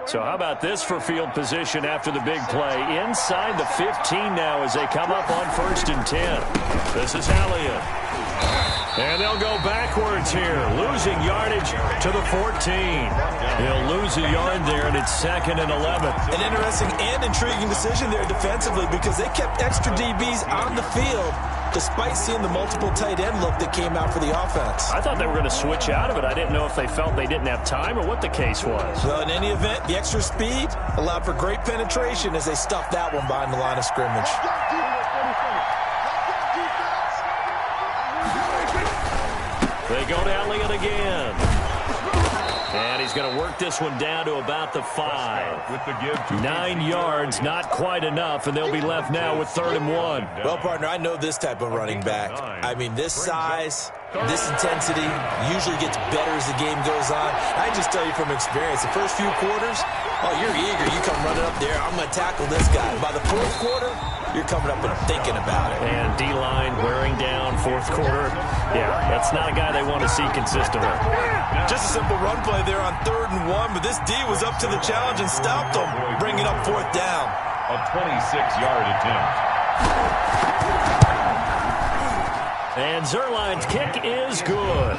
So how about this for field position after the big play? Inside the 15 now as they come up on 1st and 10. This is Elliott. And they'll go backwards here, losing yardage to the 14. He'll lose a yard there, and it's 2nd and 11. An interesting and intriguing decision there defensively because they kept extra DBs on the field despite seeing the multiple tight end look that came out for the offense. I thought they were going to switch out of it. I didn't know if they felt they didn't have time or what the case was. Well, in any event, the extra speed allowed for great penetration as they stuffed that one behind the line of scrimmage. They go to Elliott again. And he's going to work this one down to about the 5. With the give 9 yards, not quite enough, and they'll be left now with 3rd and 1. Well, partner, I know this type of running back. I mean, this size, this intensity usually gets better as the game goes on. I just tell you from experience, the first few quarters, oh, you're eager. You come running up there, I'm going to tackle this guy. By the 4th quarter, you're coming up and thinking about it. And D-line wearing down 4th quarter. Yeah, that's not a guy they want to see consistently. Just a simple run play there on 3rd and 1, but this D was up to the challenge and stopped them, bringing up 4th down. A 26-yard attempt. And Zerline's kick is good.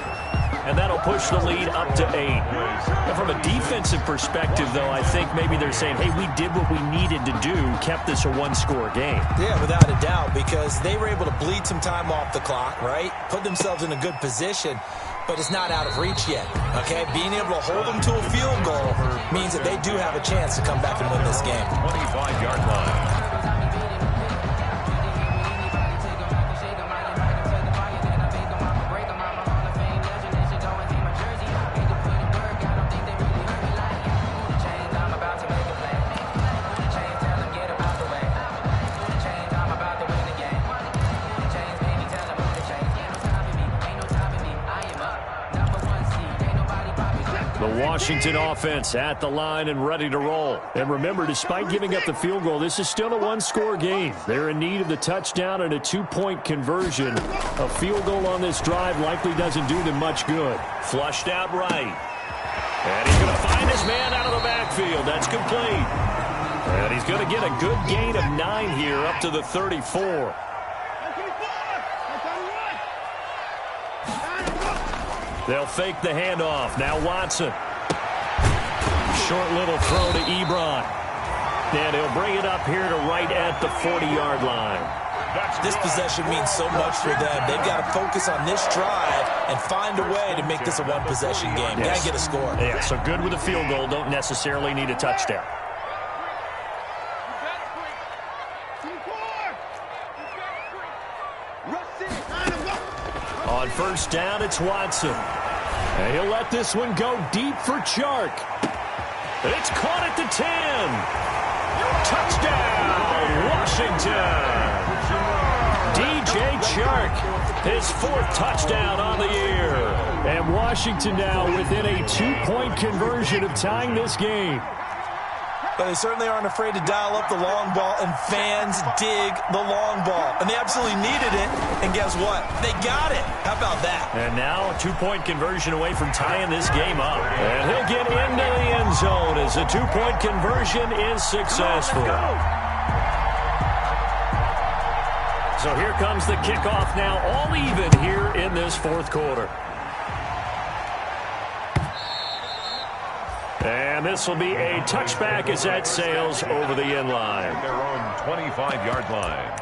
And that'll push the lead up to 8. And from a defensive perspective, though, I think maybe they're saying, hey, we did what we needed to do, kept this a 1-score game. Yeah, without a doubt, because they were able to bleed some time off the clock, right? Put themselves in a good position, but it's not out of reach yet, okay? Being able to hold them to a field goal means that they do have a chance to come back and win this game. 25-yard line. Washington offense at the line and ready to roll. And remember, despite giving up the field goal, this is still a 1-score game. They're in need of the touchdown and a 2-point conversion. A field goal on this drive likely doesn't do them much good. Flushed out right. And he's going to find his man out of the backfield. That's complete. And he's going to get a good gain of 9 here up to the 34. They'll fake the handoff. Now Watson. Short little throw to Ebron. And he'll bring it up here to right at the 40-yard line. This possession means so much for them. They've got to focus on this drive and find a way to make this a one-possession game. Yes. Got to get a score. Yeah, so good with a field goal. Don't necessarily need a touchdown. On first down, it's Watson. And he'll let this one go deep for Chark. It's caught at the 10. Touchdown, Washington. DJ Chark, his 4th touchdown on the year. And Washington now within a 2-point conversion of tying this game. But they certainly aren't afraid to dial up the long ball, and fans dig the long ball. And they absolutely needed it, and guess what? They got it. How about that? And now a 2-point conversion away from tying this game up. And he'll get into the end zone as the 2-point conversion is successful. So here comes the kickoff now, all even here in this fourth quarter. And this will be a touchback as that sails over the end line. Their own 25-yard line.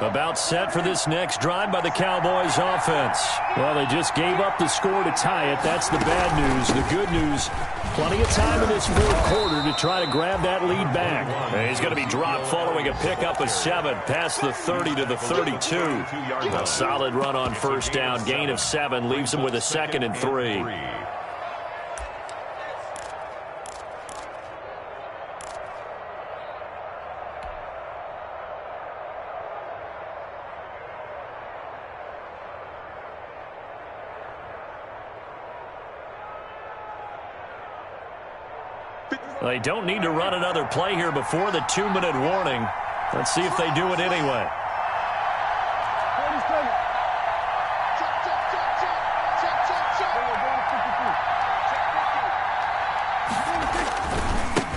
About set for this next drive by the Cowboys offense. Well, they just gave up the score to tie it. That's the bad news. The good news, plenty of time in this fourth quarter to try to grab that lead back. And he's going to be dropped following a pickup of 7 past the 30 to the 32. A solid run on first down. Gain of 7 leaves him with a 2nd and 3. They don't need to run another play here before the 2-minute warning. Let's see if they do it anyway.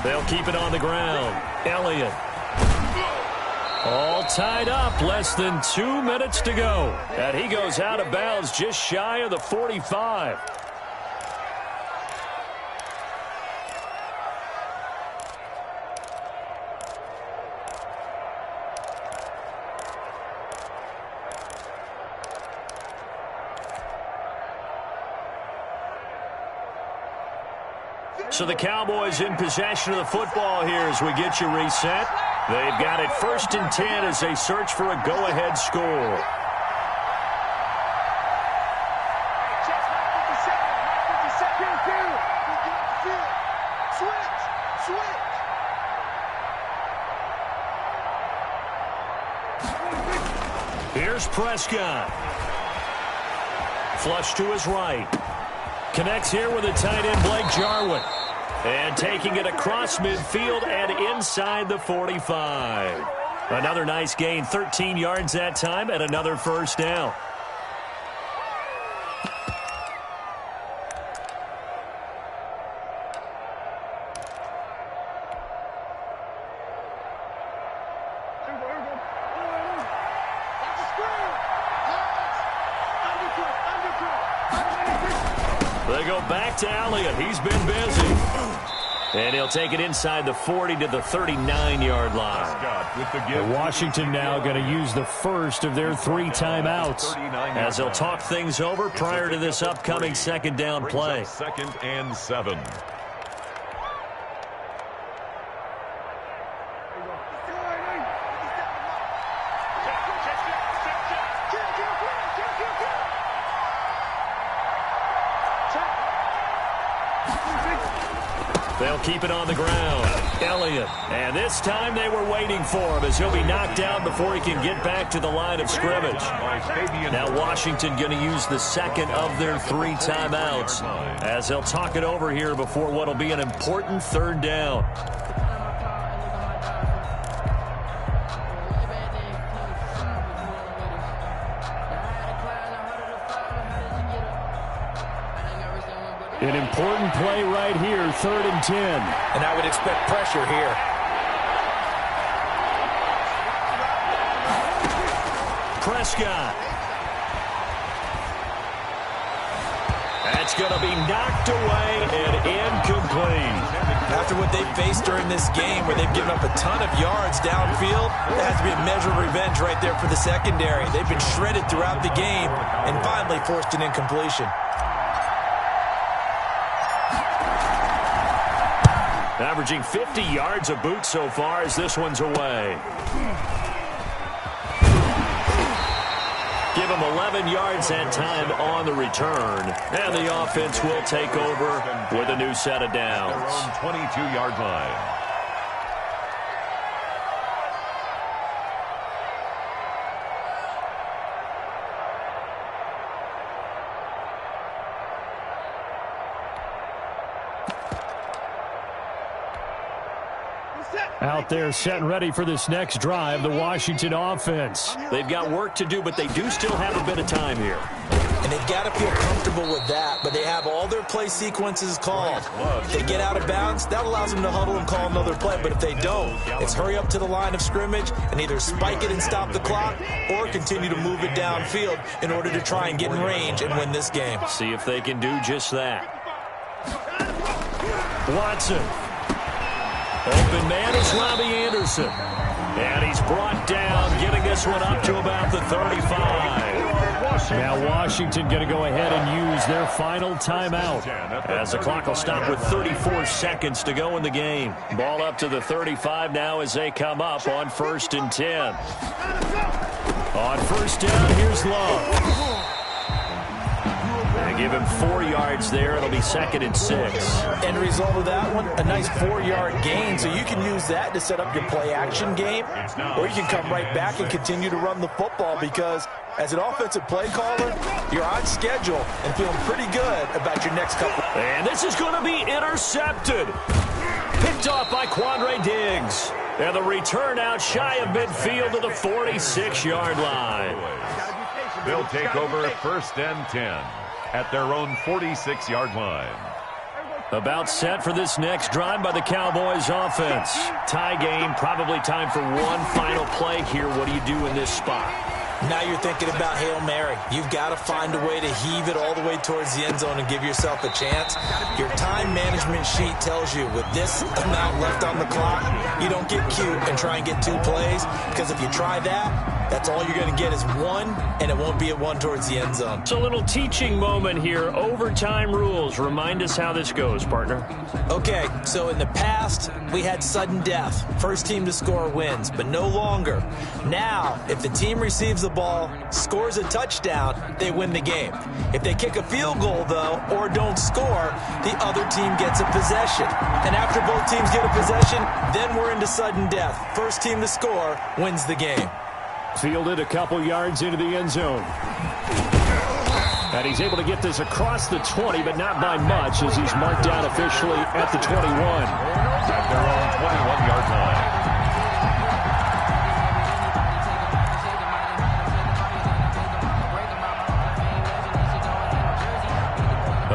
They'll keep it on the ground. Elliott. All tied up. Less than 2 minutes to go. And he goes out of bounds just shy of the 45. So the Cowboys in possession of the football here as we get you reset. They've got it 1st and 10 as they search for a go-ahead score. Here's Prescott. Flush to his right. Connects here with the tight end, Blake Jarwin. And taking it across midfield and inside the 45. Another nice gain, 13 yards that time, and another first down. They go back to Elliott. He's been busy. And he'll take it inside the 40 to the 39-yard line. Washington now going to use the first of their 3 timeouts as they'll talk things over prior to this upcoming 2nd down play. 2nd and 7. They'll keep it on the ground. Elliott. And this time they were waiting for him as he'll be knocked down before he can get back to the line of scrimmage. Now Washington going to use the 2nd of their 3 timeouts as they'll talk it over here before what will be an important 3rd down. An important play right here, 3rd and 10. And I would expect pressure here. Prescott. That's going to be knocked away and incomplete. After what they've faced during this game where they've given up a ton of yards downfield, there has to be a measure of revenge right there for the secondary. They've been shredded throughout the game and finally forced an incompletion. Averaging 50 yards a boot so far as this one's away. Give him 11 yards that time on the return. And the offense will take over with a new set of downs. Their own 22-yard line. Out there set and ready for this next drive, the Washington offense. They've got work to do, but they do still have a bit of time here. And they've got to feel comfortable with that, but they have all their play sequences called. If they get out of bounds, that allows them to huddle and call another play, but if they don't, it's hurry up to the line of scrimmage and either spike it and stop the clock or continue to move it downfield in order to try and get in range and win this game. See if they can do just that. Watson. Open man is Robbie Anderson. And he's brought down, getting this one up to about the 35. Now Washington going to go ahead and use their final timeout as the clock will stop with 34 seconds to go in the game. Ball up to the 35 now as they come up on 1st and 10. On 1st down, here's Love. They give him 4 yards there. It'll be 2nd and 6. End result of that one, a nice 4-yard gain, so you can use that to set up your play-action game, or you can come right back and continue to run the football because as an offensive play caller, you're on schedule and feeling pretty good about your next couple. And this is going to be intercepted. Picked off by Quandre Diggs. And the return out shy of midfield to the 46-yard line. They'll take over 1st and 10 at their own 46-yard line. About set for this next drive by the Cowboys offense. Tie game, probably time for one final play here. What do you do in this spot? Now you're thinking about Hail Mary. You've got to find a way to heave it all the way towards the end zone and give yourself a chance. Your time management sheet tells you with this amount left on the clock, you don't get cute and try and get 2 plays, because if you try that, that's all you're going to get is 1, and it won't be a 1 towards the end zone. It's a little teaching moment here. Overtime rules. Remind us how this goes, partner. Okay, so in the past, we had sudden death. First team to score wins, but no longer. Now, if the team receives the ball, scores a touchdown, they win the game. If they kick a field goal, though, or don't score, the other team gets a possession. And after both teams get a possession, then we're into sudden death. First team to score wins the game. Fielded a couple yards into the end zone. And he's able to get this across the 20, but not by much, as he's marked down officially at the 21. At their own 21-yard line.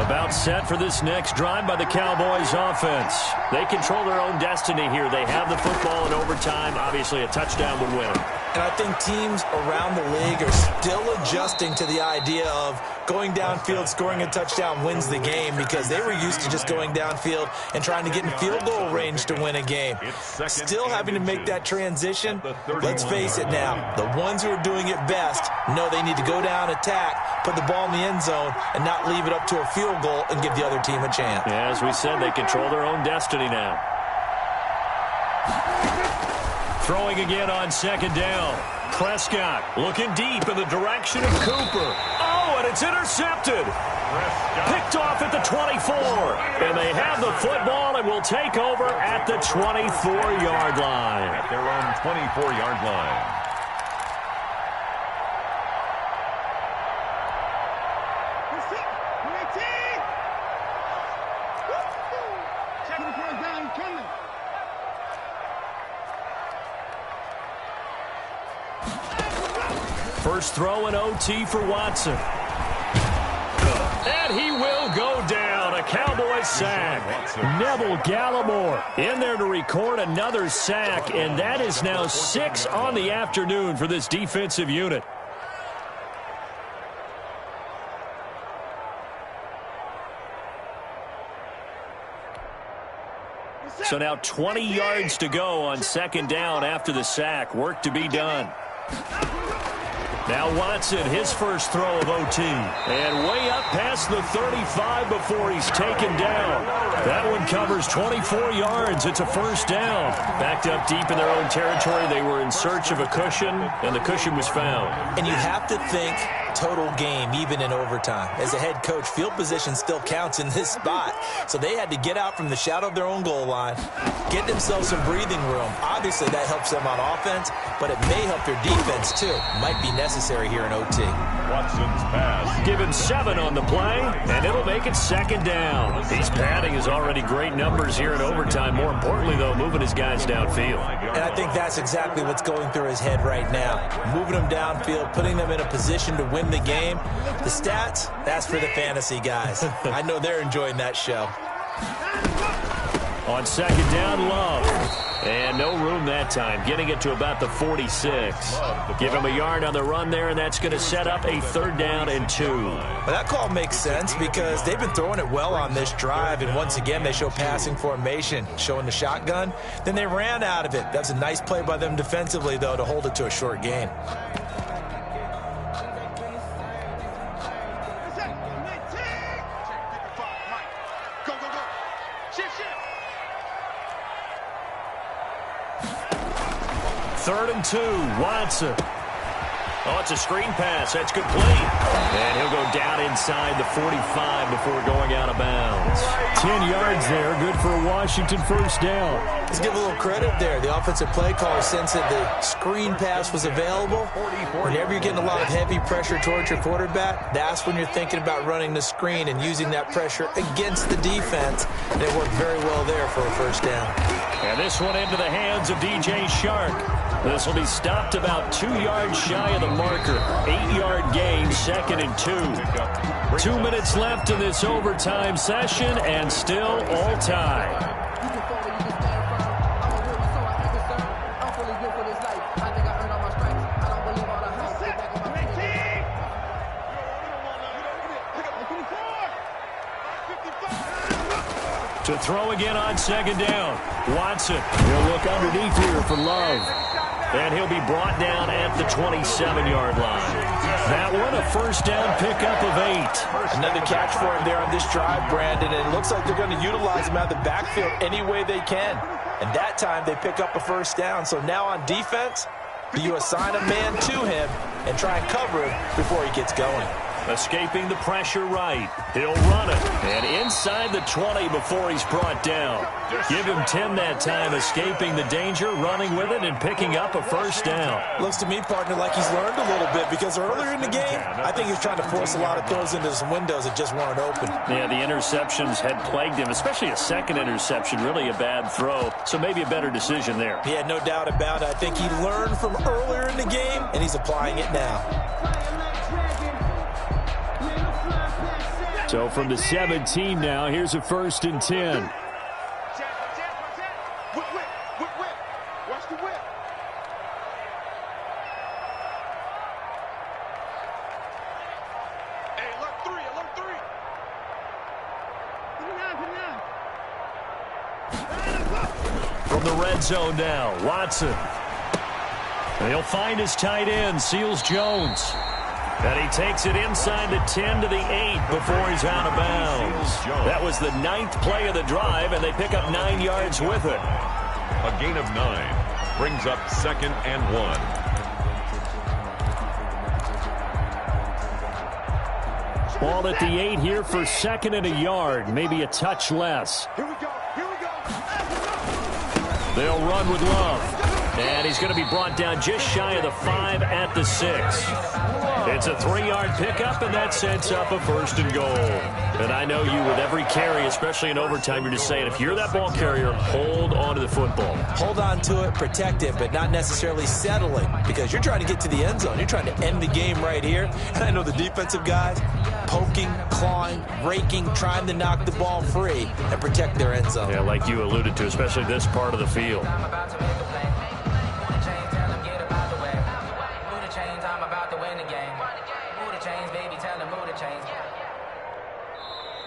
About set for this next drive by the Cowboys offense. They control their own destiny here. They have the football in overtime. Obviously, a touchdown would win it. And I think teams around the league are still adjusting to the idea of going downfield, scoring a touchdown wins the game, because they were used to just going downfield and trying to get in field goal range to win a game. Still having to make that transition. Let's face it now, the ones who are doing it best know they need to go down, attack, put the ball in the end zone, and not leave it up to a field goal and give the other team a chance. Yeah, as we said, they control their own destiny now. Throwing again on 2nd down. Prescott looking deep in the direction of Cooper. Oh, and it's intercepted. Picked off at the 24. And they have the football and will take over at the 24-yard line. At their own 24-yard line. First throw in OT for Watson. And he will go down. A Cowboys sack. Neville Gallimore in there to record another sack, and that is now 6 on the afternoon for this defensive unit. So now 20 yards to go on 2nd down after the sack. Work to be done. Now Watson, his first throw of OT. And way up past the 35 before he's taken down. That one covers 24 yards. It's a 1st down. Backed up deep in their own territory. They were in search of a cushion, and the cushion was found. And you have to think total game, even in overtime. As a head coach, field position still counts in this spot. So they had to get out from the shadow of their own goal line, get themselves some breathing room. Obviously, that helps them on offense, but it may help their defense, too. Might be necessary here in OT. Watson's pass. Give him 7 on the play, and it'll make it 2nd down. He's padding his already great numbers here in overtime. More importantly, though, moving his guys downfield. And I think that's exactly what's going through his head right now. Moving them downfield, putting them in a position to win the game. The stats, that's for the fantasy guys. I know they're enjoying that show. On 2nd down, Love. And no room that time, getting it to about the 46. Give him a yard on the run there, and that's going to set up a 3rd down and 2. Well, that call makes sense because they've been throwing it well on this drive, and once again, they show passing formation, showing the shotgun. Then they ran out of it. That's a nice play by them defensively, though, to hold it to a short gain. Third and 2, Watson. Oh, it's a screen pass. That's complete. And he'll go down inside the 45 before going out of bounds. 10 yards there, good for a Washington 1st down. Let's give a little credit there. The offensive play caller sensed that the screen pass was available. Whenever you're getting a lot of heavy pressure towards your quarterback, that's when you're thinking about running the screen and using that pressure against the defense. And it worked very well there for a 1st down. And this one into the hands of DJ Shark. This will be stopped about 2 yards shy of the marker. 8-yard gain, 2nd and 2. 2 minutes left in this overtime session, and still all tied. To throw again on 2nd down. Watson. He'll look underneath here for Love. And he'll be brought down at the 27-yard line. That one, a 1st down pickup of 8. Another catch for him there on this drive, Brandon. And it looks like they're going to utilize him out of the backfield any way they can. And that time they pick up a 1st down. So now on defense, do you assign a man to him and try and cover him before he gets going? Escaping the pressure right. He'll run it. And inside the 20 before he's brought down. Give him 10 that time, escaping the danger, running with it, and picking up a 1st down. Looks to me, partner, like he's learned a little bit because earlier in the game, I think he was trying to force a lot of throws into some windows that just weren't open. Yeah, the interceptions had plagued him, especially a 2nd interception, really a bad throw. So maybe a better decision there. Yeah, no doubt about it. I think he learned from earlier in the game, and he's applying it now. So from the 17 now, here's a 1st and 10. Watch the whip. Hey, alert 3. From the red zone now, Watson. And he'll find his tight end, Seals Jones. And he takes it inside the 10 to the 8 before he's out of bounds. That was the 9th play of the drive, and they pick up 9 yards with it. A gain of 9 brings up 2nd and 1. Ball at the 8 here for 2nd and a yard, maybe a touch less. Here we go. They'll run with Love. And he's going to be brought down just shy of the 5 at the 6. It's a 3-yard pickup, and that sets up a 1st and goal. And I know you, with every carry, especially in overtime, you're just saying, if you're that ball carrier, hold on to the football. Hold on to it, protect it, but not necessarily settling, because you're trying to get to the end zone. You're trying to end the game right here. And I know the defensive guys poking, clawing, raking, trying to knock the ball free and protect their end zone. Yeah, like you alluded to, especially this part of the field.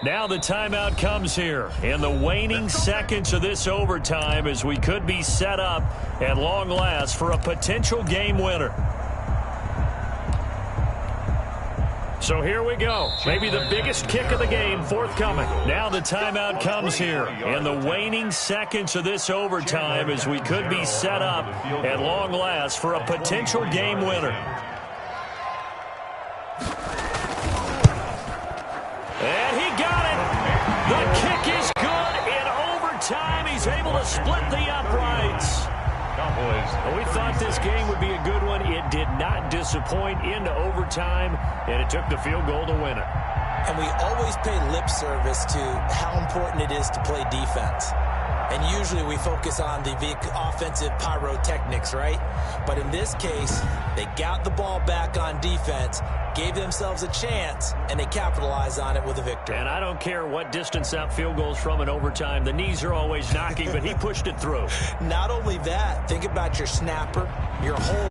Now the timeout comes here in the waning seconds of this overtime as we could be set up at long last for a potential game winner. So here we go. Maybe the biggest kick of the game forthcoming. Now the timeout comes here in the waning seconds of this overtime as we could be set up at long last for a potential game winner. And he got it. The kick is good in overtime. He's able to split the uprights. Well, we thought this game would be a good one. It did not disappoint into overtime, and it took the field goal to win it. And we always pay lip service to how important it is to play defense. And usually we focus on the offensive pyrotechnics, right? But in this case, they got the ball back on defense, gave themselves a chance, and they capitalized on it with a victory. And I don't care what distance that field goes from in overtime. The knees are always knocking, but he pushed it through. Not only that, think about your snapper, your whole